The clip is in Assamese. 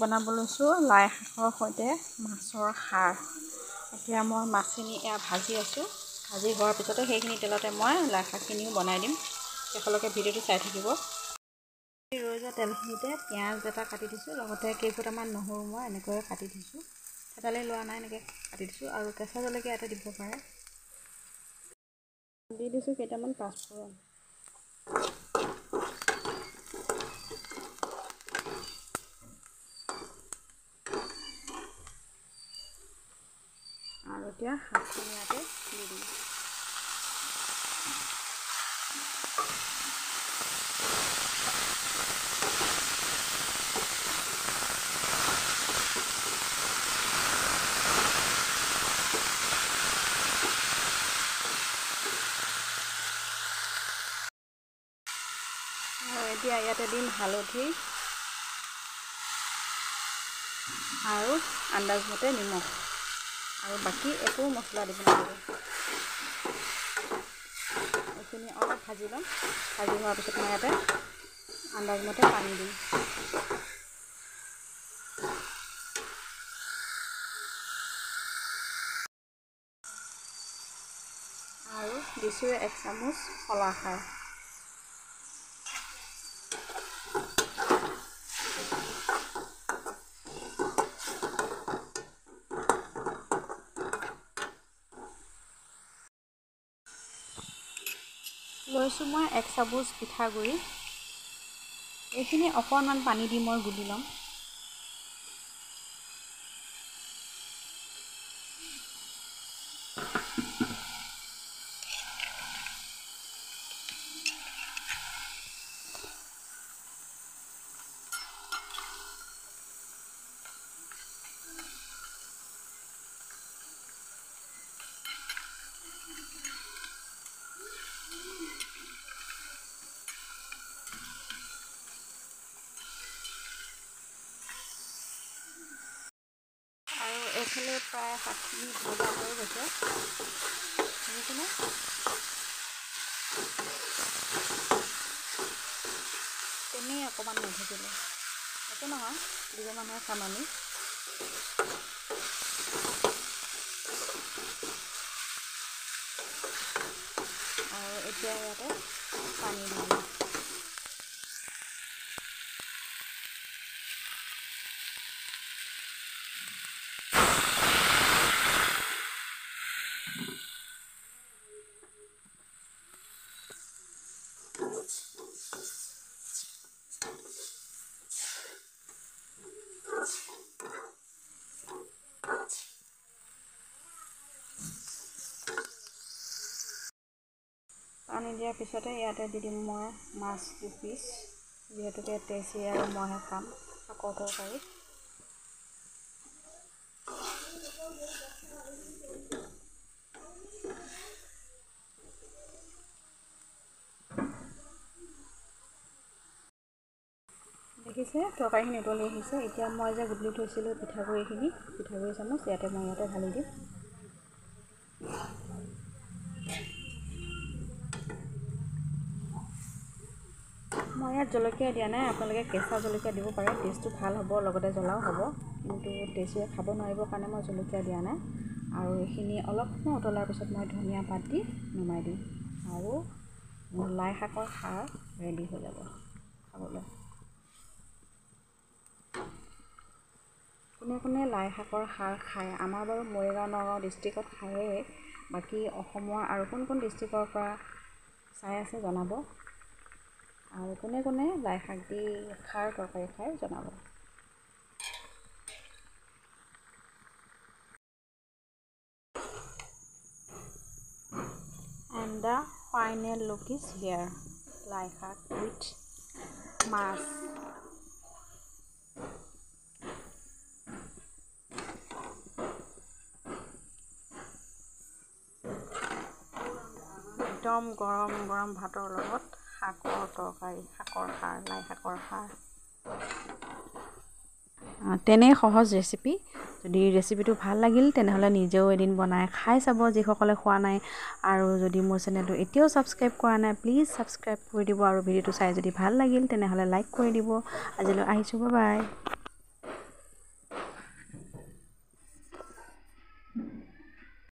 বনাব লৈছোঁ লাই শাকৰ সৈতে মাছৰ খাৰ। এতিয়া মই মাছখিনি ভাজি আছোঁ। ভাজি হোৱাৰ পিছতে সেইখিনি তেলতে মই লাই শাকখিনিও বনাই দিম। শেষলৈকে ভিডিঅ'টো চাই থাকিব। ৰৈ যোৱা তেলখিনিতে পিঁয়াজ এটা কাটি দিছোঁ, লগতে কেইফুটামান নহৰু মই এনেকৈ কাটি দিছোঁ। থেতালি লোৱা নাই, এনেকৈ কাটি দিছোঁ। আৰু কেঁচা জলকীয়া এটা দিব পাৰে। দি দিছোঁ কেইটামান পাঁচফোৰণ। আৰু এতিয়া শাকখিনি ইয়াতে দি দিম। আৰু এতিয়া ইয়াতে দিম হালধি আৰু আন্দাজমতে নিমখ, আৰু বাকী একো মছলা দিব নালাগে। এইখিনি অলপ ভাজি ল'ম। ভাজি হোৱাৰ পিছত মই ইয়াতে আন্দাজমতে পানী দিম। আৰু দিছোঁ 1 চামুচ কলাখাৰ। লৈছোঁ মই 1 চামুচ পিঠাগুড়ি। এইখিনি অকণমান পানী দি মই গুলি ল'ম। আৰু এইফালে প্ৰায় শাকখিনি ভজা হৈ গৈছে। শুনিছেনে? তেনেই অকণমান নভজিলে একো নহয়, দুজন মানুহে খাম আমি। আৰু এতিয়া ইয়াতে পানী দি দিম। পানী দিয়াৰ পিছতে ইয়াতে দি দিম মই মাছ 2 পিচ, যিহেতুকে তেজী আৰু মইহে খাম শাকৰ তৰকাৰী। দেখিছে তৰকাৰীখিনি উতলি আহিছে। এতিয়া মই যে গুলি থৈছিলোঁ পিঠাগুড়ি চামুচ, ইয়াতে ঢালি দিম। মই ইয়াত জলকীয়া দিয়া নাই, আপোনালোকে কেঁচা জলকীয়া দিব পাৰে, টেষ্টটো ভাল হ'ব, লগতে জ্বলাও হ'ব। কিন্তু টেষ্টে খাব নোৱাৰিবৰ কাৰণে মই জলকীয়া দিয়া নাই। আৰু এইখিনি অলপ সময় উতলাৰ পিছত মই ধনিয়া পাত দি নমাই দিম। আৰু মোৰ লাই শাকৰ খাৰ ৰেডি হৈ যাব খাবলৈ। কোনে কোনে লাই শাকৰ খাৰ খায়? আমাৰ বাৰু মৰিগাঁও, নগাঁও ডিষ্ট্ৰিক্টত খায়েই। বাকী অসমৰ আৰু কোন কোন ডিষ্ট্ৰিক্টৰ পৰা চাই আছে জনাব। আৰু কোনে কোনে লাই শাক দি খাৰ তৰকাৰী খাই জনাব। And the final look is here. লাই শাক with মাছ। একদম গৰম গৰম ভাতৰ লগত শাকৰ তৰকাৰী, শাকৰ খাৰ, লাই শাকৰ খাৰ। তেনেই সহজ ৰেচিপি। যদি ৰেচিপিটো ভাল লাগিল তেনেহ'লে নিজেও এদিন বনাই খাই চাব, যিসকলে খোৱা নাই। আৰু যদি মোৰ চেনেলটো এতিয়াও ছাবস্ক্ৰাইব কৰা নাই, প্লিজ ছাবস্ক্ৰাইব কৰি দিব। আৰু ভিডিঅ'টো চাই যদি ভাল লাগিল তেনেহ'লে লাইক কৰি দিব। আজিলৈ আহিছোঁ, বাই বাই।